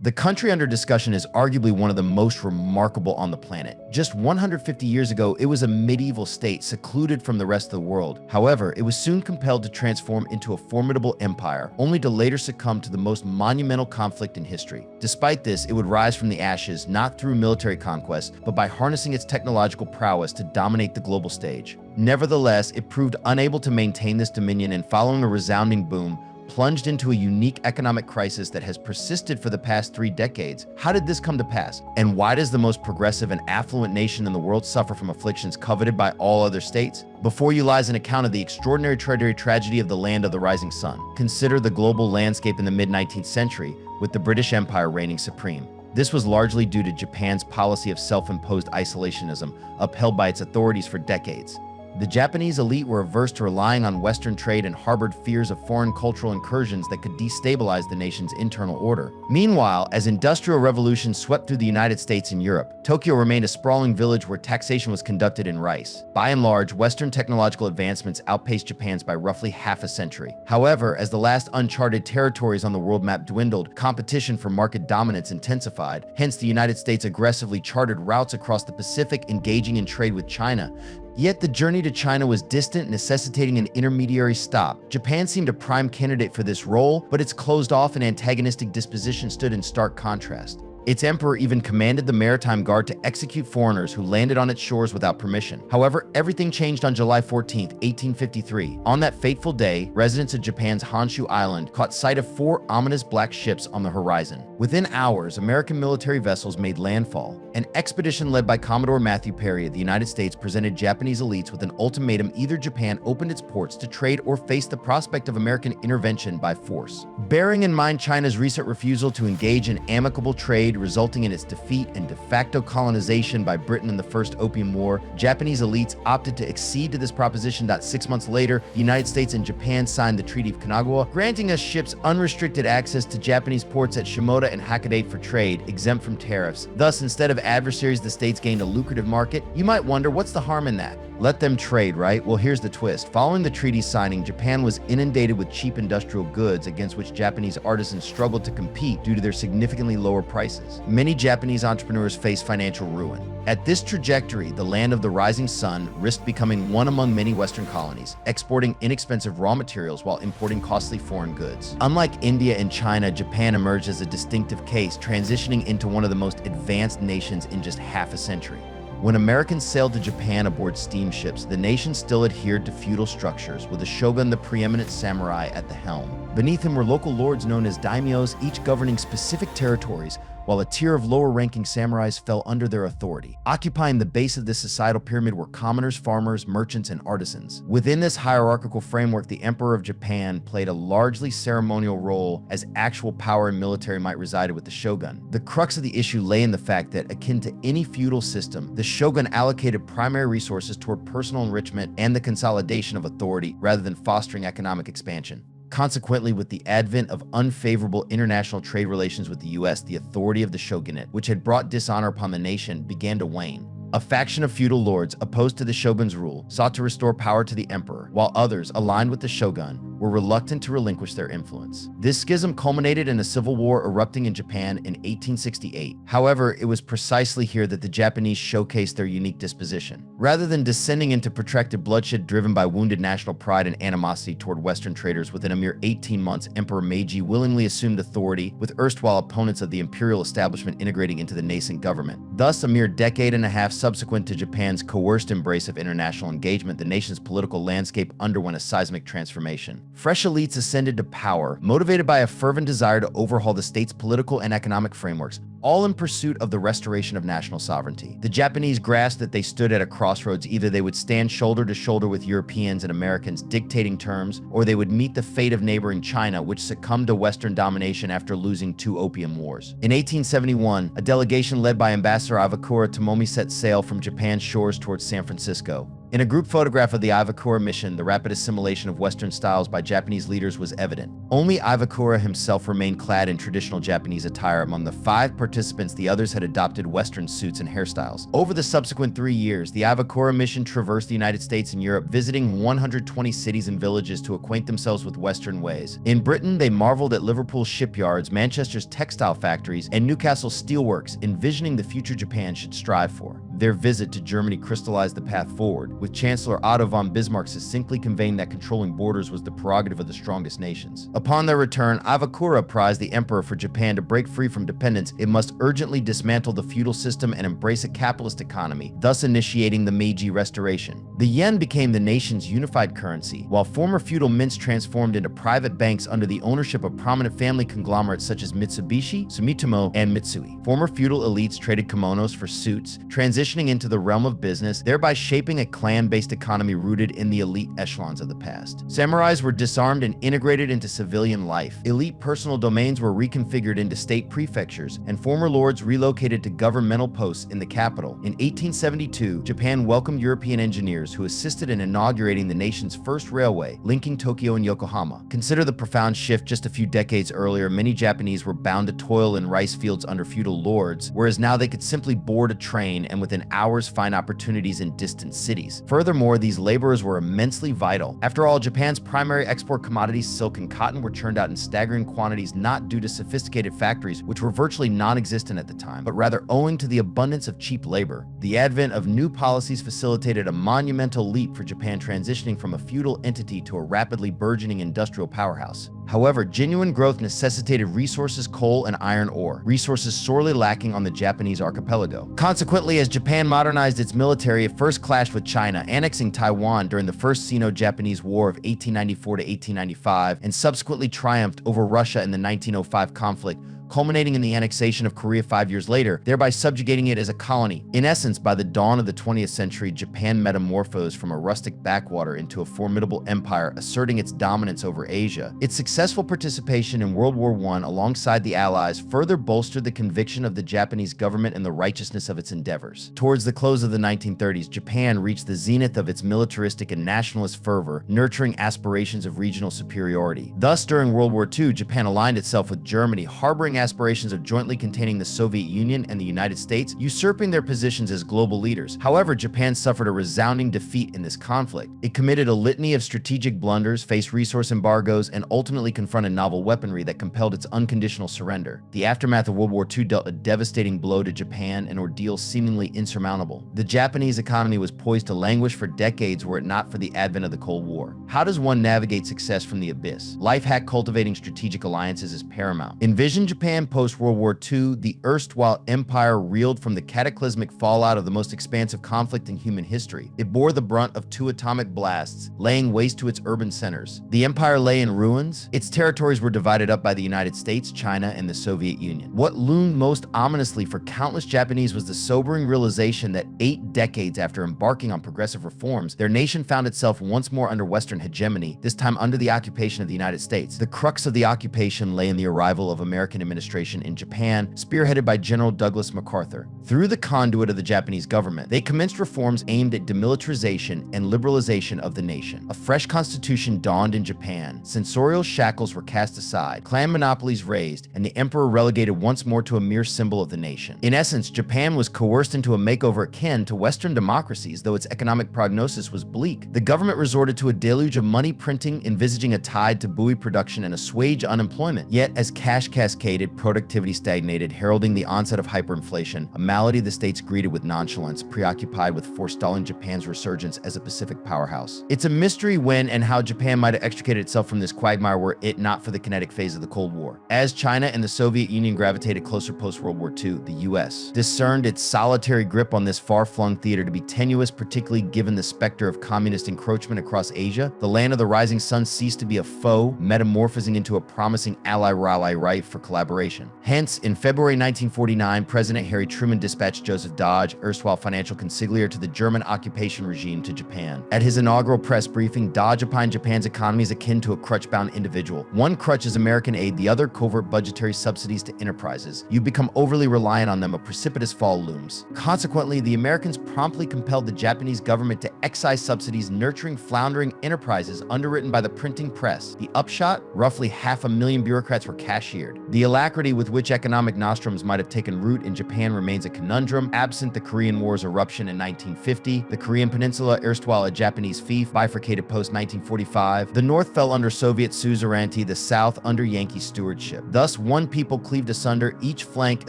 The country under discussion is arguably one of the most remarkable on the planet. Just 150 years ago, it was a medieval state secluded from the rest of the world. However, it was soon compelled to transform into a formidable empire, only to later succumb to the most monumental conflict in history. Despite this, it would rise from the ashes not through military conquest, but by harnessing its technological prowess to dominate the global stage. Nevertheless, it proved unable to maintain this dominion, and following a resounding boom, plunged into a unique economic crisis that has persisted for the past 3 decades. How did this come to pass? And why does the most progressive and affluent nation in the world suffer from afflictions coveted by all other states? Before you lies an account of the extraordinary tragedy of the land of the rising sun. Consider the global landscape in the mid-19th century, with the British Empire reigning supreme. This was largely due to Japan's policy of self-imposed isolationism, upheld by its authorities for decades. The Japanese elite were averse to relying on Western trade and harbored fears of foreign cultural incursions that could destabilize the nation's internal order. Meanwhile, as industrial revolutions swept through the United States and Europe, Tokyo remained a sprawling village where taxation was conducted in rice. By and large, Western technological advancements outpaced Japan's by roughly half a century. However, as the last uncharted territories on the world map dwindled, competition for market dominance intensified. Hence, the United States aggressively charted routes across the Pacific, engaging in trade with China. Yet the journey to China was distant, necessitating an intermediary stop. Japan seemed a prime candidate for this role, but its closed-off and antagonistic disposition stood in stark contrast. Its emperor even commanded the maritime guard to execute foreigners who landed on its shores without permission. However, everything changed on July 14, 1853. On that fateful day, residents of Japan's Honshu Island caught sight of 4 ominous black ships on the horizon. Within hours, American military vessels made landfall. An expedition led by Commodore Matthew Perry of the United States presented Japanese elites with an ultimatum: either Japan opened its ports to trade or face the prospect of American intervention by force. Bearing in mind China's recent refusal to engage in amicable trade, resulting in its defeat and de facto colonization by Britain in the First Opium War, Japanese elites opted to accede to this proposition. 6 months later, the United States and Japan signed the Treaty of Kanagawa, granting us ships unrestricted access to Japanese ports at Shimoda and Hakata for trade, exempt from tariffs. Thus, instead of adversaries, the states gained a lucrative market. You might wonder, what's the harm in that? Let them trade, right? Well, here's the twist. Following the treaty signing, Japan was inundated with cheap industrial goods against which Japanese artisans struggled to compete due to their significantly lower prices. Many Japanese entrepreneurs faced financial ruin. At this trajectory, the land of the rising sun risked becoming one among many Western colonies, exporting inexpensive raw materials while importing costly foreign goods. Unlike India and China, Japan emerged as a distinctive case, transitioning into one of the most advanced nations in just half a century. When Americans sailed to Japan aboard steamships, the nation still adhered to feudal structures, with a shogun, the preeminent samurai, at the helm. Beneath him were local lords known as daimyos, each governing specific territories, while a tier of lower-ranking samurais fell under their authority. Occupying the base of this societal pyramid were commoners, farmers, merchants, and artisans. Within this hierarchical framework, the Emperor of Japan played a largely ceremonial role, as actual power and military might reside with the shogun. The crux of the issue lay in the fact that, akin to any feudal system, the shogun allocated primary resources toward personal enrichment and the consolidation of authority, rather than fostering economic expansion. Consequently, with the advent of unfavorable international trade relations with the US, the authority of the shogunate, which had brought dishonor upon the nation, began to wane. A faction of feudal lords, opposed to the shogun's rule, sought to restore power to the emperor, while others, aligned with the shogun, were reluctant to relinquish their influence. This schism culminated in a civil war erupting in Japan in 1868. However, it was precisely here that the Japanese showcased their unique disposition. Rather than descending into protracted bloodshed driven by wounded national pride and animosity toward Western traders, within a mere 18 months, Emperor Meiji willingly assumed authority, with erstwhile opponents of the imperial establishment integrating into the nascent government. Thus, a mere decade and a half subsequent to Japan's coerced embrace of international engagement, the nation's political landscape underwent a seismic transformation. Fresh elites ascended to power, motivated by a fervent desire to overhaul the state's political and economic frameworks, all in pursuit of the restoration of national sovereignty. The Japanese grasped that they stood at a crossroads. Either they would stand shoulder to shoulder with Europeans and Americans dictating terms, or they would meet the fate of neighboring China, which succumbed to Western domination after losing 2 opium wars. In 1871, a delegation led by Ambassador Iwakura Tomomi set sail from Japan's shores towards San Francisco. In a group photograph of the Iwakura mission, the rapid assimilation of Western styles by Japanese leaders was evident. Only Iwakura himself remained clad in traditional Japanese attire. Among the 5 participants, the others had adopted Western suits and hairstyles. Over the subsequent 3 years, the Iwakura mission traversed the United States and Europe, visiting 120 cities and villages to acquaint themselves with Western ways. In Britain, they marveled at Liverpool's shipyards, Manchester's textile factories, and Newcastle's steelworks, envisioning the future Japan should strive for. Their visit to Germany crystallized the path forward, with Chancellor Otto von Bismarck succinctly conveying that controlling borders was the prerogative of the strongest nations. Upon their return, Iwakura apprised the emperor for Japan to break free from dependence, it must urgently dismantle the feudal system and embrace a capitalist economy, thus initiating the Meiji Restoration. The yen became the nation's unified currency, while former feudal mints transformed into private banks under the ownership of prominent family conglomerates such as Mitsubishi, Sumitomo, and Mitsui. Former feudal elites traded kimonos for suits, transitioning into the realm of business, thereby shaping a clan-based economy rooted in the elite echelons of the past. Samurais were disarmed and integrated into civilian life. Elite personal domains were reconfigured into state prefectures, and former lords relocated to governmental posts in the capital. In 1872, Japan welcomed European engineers who assisted in inaugurating the nation's first railway, linking Tokyo and Yokohama. Consider the profound shift. Just a few decades earlier, many Japanese were bound to toil in rice fields under feudal lords, whereas now they could simply board a train and within hours find opportunities in distant cities. Furthermore, these laborers were immensely vital. After all, Japan's primary export commodities, silk and cotton, were churned out in staggering quantities not due to sophisticated factories, which were virtually non-existent at the time, but rather owing to the abundance of cheap labor. The advent of new policies facilitated a monumental leap for Japan, transitioning from a feudal entity to a rapidly burgeoning industrial powerhouse. However, genuine growth necessitated resources, coal and iron ore, resources sorely lacking on the Japanese archipelago. Consequently, as Japan modernized its military, it first clashed with China, annexing Taiwan during the First Sino-Japanese War of 1894 to 1895, and subsequently triumphed over Russia in the 1905 conflict, culminating in the annexation of Korea 5 years later, thereby subjugating it as a colony. In essence, by the dawn of the 20th century, Japan metamorphosed from a rustic backwater into a formidable empire, asserting its dominance over Asia. Its successful participation in World War I alongside the Allies further bolstered the conviction of the Japanese government in the righteousness of its endeavors. Towards the close of the 1930s, Japan reached the zenith of its militaristic and nationalist fervor, nurturing aspirations of regional superiority. Thus, during World War II, Japan aligned itself with Germany, harboring aspirations of jointly containing the Soviet Union and the United States, usurping their positions as global leaders. However, Japan suffered a resounding defeat in this conflict. It committed a litany of strategic blunders, faced resource embargoes, and ultimately confronted novel weaponry that compelled its unconditional surrender. The aftermath of World War II dealt a devastating blow to Japan, an ordeal seemingly insurmountable. The Japanese economy was poised to languish for decades were it not for the advent of the Cold War. How does one navigate success from the abyss? Life hack: cultivating strategic alliances is paramount. Envision Japan post-World War II, the erstwhile empire reeled from the cataclysmic fallout of the most expansive conflict in human history. It bore the brunt of 2 atomic blasts, laying waste to its urban centers. The empire lay in ruins. Its territories were divided up by the United States, China, and the Soviet Union. What loomed most ominously for countless Japanese was the sobering realization that 8 decades after embarking on progressive reforms, their nation found itself once more under Western hegemony, this time under the occupation of the United States. The crux of the occupation lay in the arrival of American administration in Japan, spearheaded by General Douglas MacArthur. Through the conduit of the Japanese government, they commenced reforms aimed at demilitarization and liberalization of the nation. A fresh constitution dawned in Japan, censorial shackles were cast aside, clan monopolies raised, and the emperor relegated once more to a mere symbol of the nation. In essence, Japan was coerced into a makeover akin to Western democracies, though its economic prognosis was bleak. The government resorted to a deluge of money printing, envisaging a tide to buoy production and assuage unemployment. Yet, as cash cascaded, productivity stagnated, heralding the onset of hyperinflation, a malady the states greeted with nonchalance, preoccupied with forestalling Japan's resurgence as a Pacific powerhouse. It's a mystery when and how Japan might have extricated itself from this quagmire were it not for the kinetic phase of the Cold War. As China and the Soviet Union gravitated closer post-World War II, the U.S. discerned its solitary grip on this far-flung theater to be tenuous, particularly given the specter of communist encroachment across Asia. The land of the rising sun ceased to be a foe, metamorphosing into a promising ally-rally rife for collaboration collaboration. Hence, in February 1949, President Harry Truman dispatched Joseph Dodge, erstwhile financial consigliere to the German occupation regime, to Japan. At his inaugural press briefing, Dodge opined Japan's economy is akin to a crutch-bound individual. One crutch is American aid, the other covert budgetary subsidies to enterprises. You become overly reliant on them, a precipitous fall looms. Consequently, the Americans promptly compelled the Japanese government to excise subsidies nurturing floundering enterprises underwritten by the printing press. The upshot? Roughly 500,000 bureaucrats were cashiered. The alacrity with which economic nostrums might have taken root in Japan remains a conundrum. Absent the Korean War's eruption in 1950, the Korean Peninsula, erstwhile a Japanese fief, bifurcated post-1945. The North fell under Soviet suzerainty, the South under Yankee stewardship. Thus, one people cleaved asunder, each flank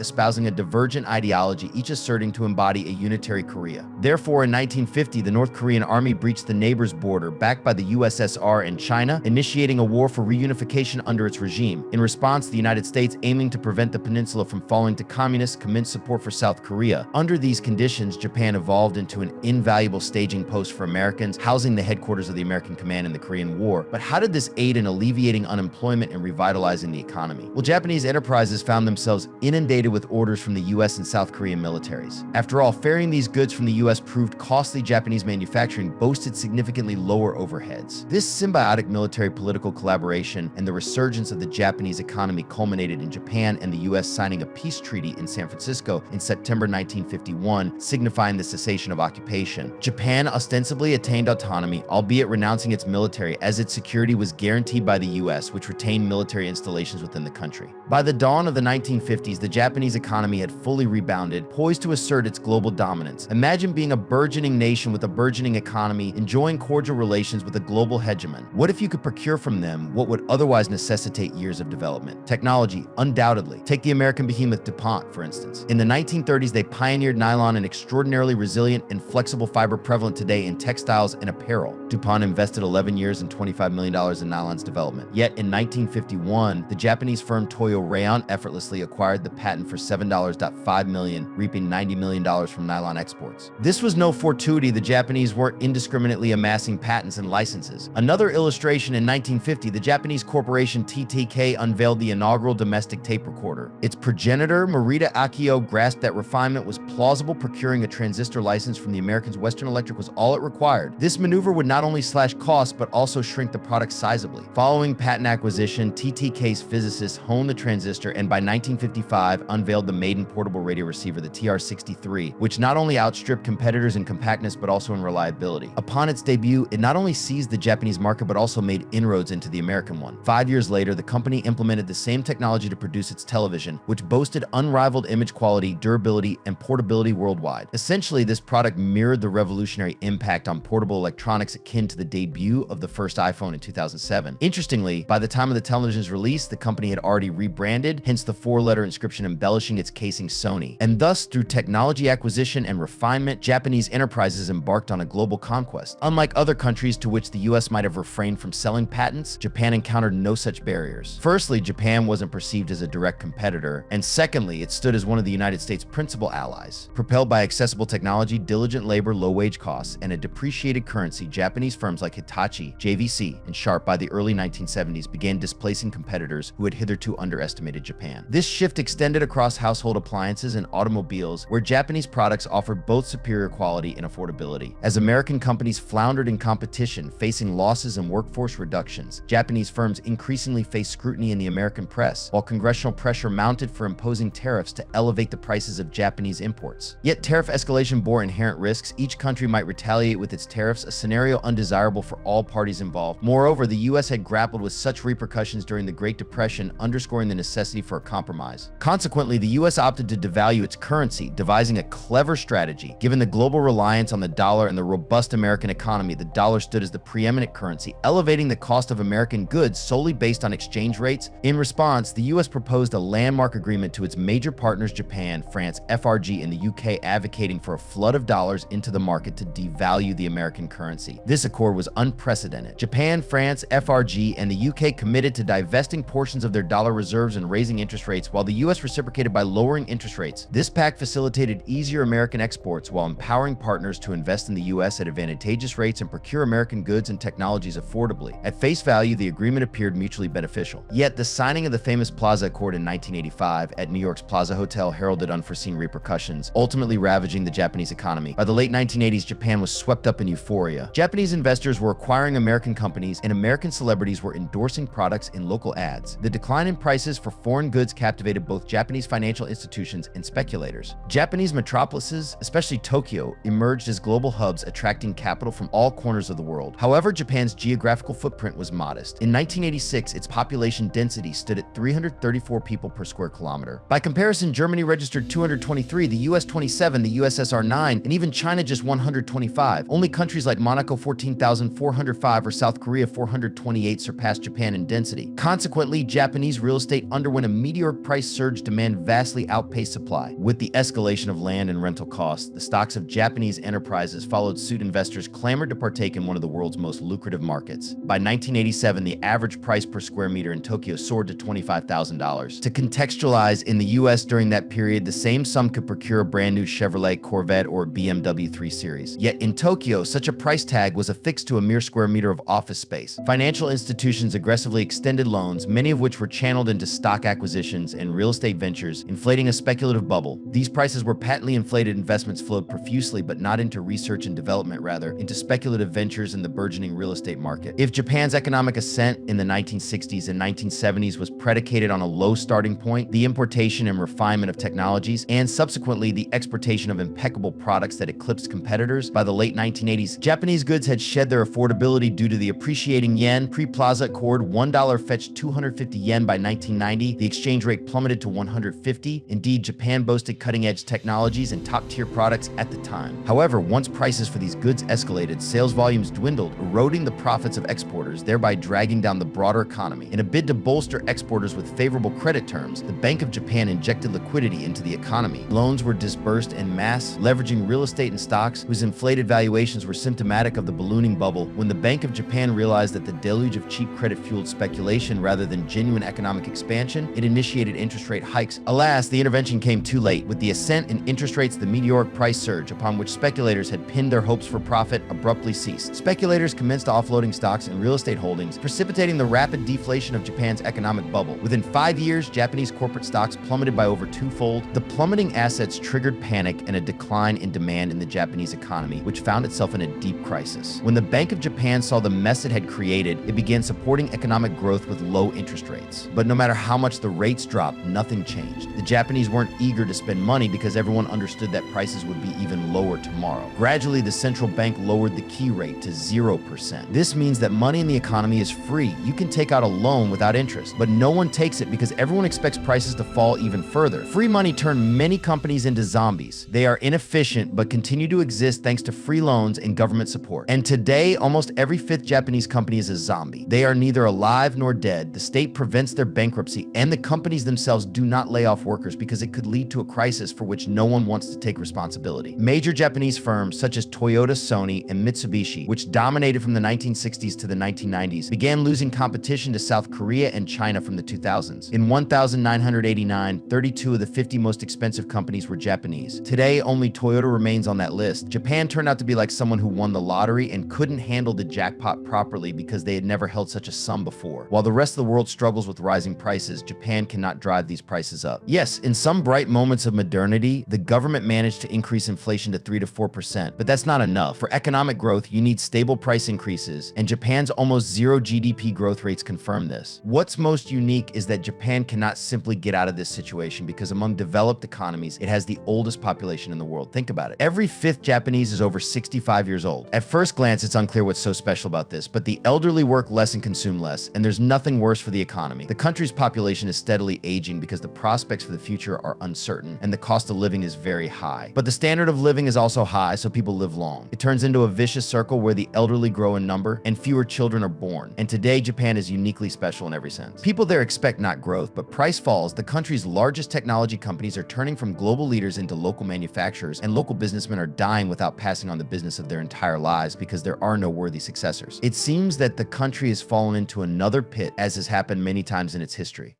espousing a divergent ideology, each asserting to embody a unitary Korea. Therefore, in 1950, the North Korean army breached the neighbor's border, backed by the USSR and China, initiating a war for reunification under its regime. In response, the United States, aiming to prevent the peninsula from falling to communists, commenced support for South Korea. Under these conditions, Japan evolved into an invaluable staging post for Americans, housing the headquarters of the American command in the Korean War. But how did this aid in alleviating unemployment and revitalizing the economy? Well, Japanese enterprises found themselves inundated with orders from the US and South Korean militaries. After all, ferrying these goods from the US proved costly. Japanese manufacturing boasted significantly lower overheads. This symbiotic military-political collaboration and the resurgence of the Japanese economy culminated in Japan and the US signing a peace treaty in San Francisco in September 1951, signifying the cessation of occupation. Japan ostensibly attained autonomy, albeit renouncing its military, as its security was guaranteed by the US, which retained military installations within the country. By the dawn of the 1950s, the Japanese economy had fully rebounded, poised to assert its global dominance. Imagine being a burgeoning nation with a burgeoning economy, enjoying cordial relations with a global hegemon. What if you could procure from them what would otherwise necessitate years of development? Technology, undoubtedly. Take the American behemoth DuPont, for instance. In the 1930s, they pioneered nylon, an extraordinarily resilient and flexible fiber prevalent today in textiles and apparel. DuPont invested 11 years and $25 million in nylon's development. Yet in 1951, the Japanese firm Toyo Rayon effortlessly acquired the patent for $7.5 million, reaping $90 million from nylon exports. This was no fortuity. The Japanese weren't indiscriminately amassing patents and licenses. Another illustration: in 1950, the Japanese corporation TTK unveiled the inaugural domestic tape recorder. Its progenitor, Morita Akio, grasped that refinement was plausible. Procuring a transistor license from the Americans, Western Electric was all it required. This maneuver would not only slash costs, but also shrink the product sizably. Following patent acquisition, TTK's physicists honed the transistor and by 1955 unveiled the maiden portable radio receiver, the TR-63, which not only outstripped competitors in compactness but also in reliability. Upon its debut, it not only seized the Japanese market but also made inroads into the American one. 5 years later, the company implemented the same technology to produce its television, which boasted unrivaled image quality, durability, and portability worldwide. Essentially, this product mirrored the revolutionary impact on portable electronics akin to the debut of the first iPhone in 2007. Interestingly, by the time of the television's release, the company had already rebranded, hence the four-letter inscription embellishing its casing Sony. And thus, through technology acquisition and refinement, Japanese enterprises embarked on a global conquest. Unlike other countries to which the US might have refrained from selling patents, Japan encountered no such barriers. Firstly, Japan wasn't perceived as a direct competitor, and secondly, it stood as one of the United States' principal allies. Propelled by accessible technology, diligent labor, low wage costs, and a depreciated currency, Japanese firms like Hitachi, JVC, and Sharp by the early 1970s began displacing competitors who had hitherto underestimated Japan. This shift extended across household appliances and automobiles, where Japanese products offered both superior quality and affordability. As American companies floundered in competition, facing losses and workforce reductions, Japanese firms increasingly faced scrutiny in the American press, while congressional pressure mounted for imposing tariffs to elevate the prices of Japanese imports. Yet tariff escalation bore inherent risks. Each country might retaliate with its tariffs, a scenario undesirable for all parties involved. Moreover, the US had grappled with such repercussions during the Great Depression, underscoring the necessity for a compromise. Consequently, the US opted to devalue its currency, devising a clever strategy. Given the global reliance on the dollar and the robust American economy, the dollar stood as the preeminent currency, elevating the cost of American goods solely based on exchange rates. In response, the US proposed a landmark agreement to its major partners Japan, France, FRG, and the UK, advocating for a flood of dollars into the market to devalue the American currency. This accord was unprecedented. Japan, France, FRG, and the UK committed to divesting portions of their dollar reserves and raising interest rates, while the US reciprocated by lowering interest rates. This pact facilitated easier American exports while empowering partners to invest in the US at advantageous rates and procure American goods and technologies affordably. At face value, the agreement appeared mutually beneficial. Yet, the signing of the famous Plaza Plaza Accord in 1985 at New York's Plaza Hotel heralded unforeseen repercussions, ultimately ravaging the Japanese economy. By the late 1980s, Japan was swept up in euphoria. Japanese investors were acquiring American companies, and American celebrities were endorsing products in local ads. The decline in prices for foreign goods captivated both Japanese financial institutions and speculators. Japanese metropolises, especially Tokyo, emerged as global hubs attracting capital from all corners of the world. However, Japan's geographical footprint was modest. In 1986, its population density stood at 334 people per square kilometer. By comparison, Germany registered 223, the US 27, the USSR 9, and even China just 125. Only countries like Monaco 14,405 or South Korea 428 surpassed Japan in density. Consequently, Japanese real estate underwent a meteoric price surge. Demand vastly outpaced supply. With the escalation of land and rental costs, the stocks of Japanese enterprises followed suit. Investors clamored to partake in one of the world's most lucrative markets. By 1987, the average price per square meter in Tokyo soared to $25,000. To contextualize, in the US during that period, the same sum could procure a brand new Chevrolet Corvette or BMW 3 Series. Yet in Tokyo, such a price tag was affixed to a mere square meter of office space. Financial institutions aggressively extended loans, many of which were channeled into stock acquisitions and real estate ventures, inflating a speculative bubble. These prices were patently inflated. Investments flowed profusely, but not into research and development, rather into speculative ventures in the burgeoning real estate market. If Japan's economic ascent in the 1960s and 1970s was predicated on a low starting point, the importation and refinement of technologies, and subsequently the exportation of impeccable products that eclipsed competitors, by the late 1980s, Japanese goods had shed their affordability due to the appreciating yen. Pre-Plaza Accord, $1 fetched 250 yen by 1990. The exchange rate plummeted to 150. Indeed, Japan boasted cutting-edge technologies and top-tier products at the time. However, once prices for these goods escalated, sales volumes dwindled, eroding the profits of exporters, thereby dragging down the broader economy. In a bid to bolster exporters with favorable credit terms, the Bank of Japan injected liquidity into the economy. Loans were disbursed en masse, leveraging real estate and stocks, whose inflated valuations were symptomatic of the ballooning bubble. When the Bank of Japan realized that the deluge of cheap credit fueled speculation rather than genuine economic expansion, it initiated interest rate hikes. Alas, the intervention came too late. With the ascent in interest rates, the meteoric price surge, upon which speculators had pinned their hopes for profit, abruptly ceased. Speculators commenced offloading stocks and real estate holdings, precipitating the rapid deflation of Japan's economic bubble. Within 5 years, Japanese corporate stocks plummeted by over twofold. The plummeting assets triggered panic and a decline in demand in the Japanese economy, which found itself in a deep crisis. When the Bank of Japan saw the mess it had created, it began supporting economic growth with low interest rates. But no matter how much the rates dropped, nothing changed. The Japanese weren't eager to spend money because everyone understood that prices would be even lower tomorrow. Gradually, the central bank lowered the key rate to 0%. This means that money in the economy is free. You can take out a loan without interest, but no one takes it because everyone expects prices to fall even further. Free money turned many companies into zombies. They are inefficient but continue to exist thanks to free loans and government support. And today, almost every fifth Japanese company is a zombie. They are neither alive nor dead. The state prevents their bankruptcy, and the companies themselves do not lay off workers because it could lead to a crisis for which no one wants to take responsibility. Major Japanese firms such as Toyota, Sony, and Mitsubishi, which dominated from the 1960s to the 1990s, began losing competition to South Korea and China from the 2000s. In 1989, 32 of the 50 most expensive companies were Japanese. Today, only Toyota remains on that list. Japan turned out to be like someone who won the lottery and couldn't handle the jackpot properly because they had never held such a sum before. While the rest of the world struggles with rising prices, Japan cannot drive these prices up. Yes, in some bright moments of modernity, the government managed to increase inflation to 3 to 4%, but that's not enough. For economic growth, you need stable price increases, and Japan's almost zero GDP growth rates confirm this. What's most unique is that Japan cannot simply get out of this situation because among developed economies, it has the oldest population in the world. Think about it. Every fifth Japanese is over 65 years old. At first glance, it's unclear what's so special about this, but the elderly work less and consume less, and there's nothing worse for the economy. The country's population is steadily aging because the prospects for the future are uncertain, and the cost of living is very high. But the standard of living is also high, so people live long. It turns into a vicious circle where the elderly grow in number and fewer children are born. And today, Japan is uniquely special in every sense. People there expect not growth, but price falls. The country's largest technology companies are turning from global leaders into local manufacturers, and local businessmen are dying without passing on the business of their entire lives because there are no worthy successors. It seems that the country has fallen into another pit, as has happened many times in its history.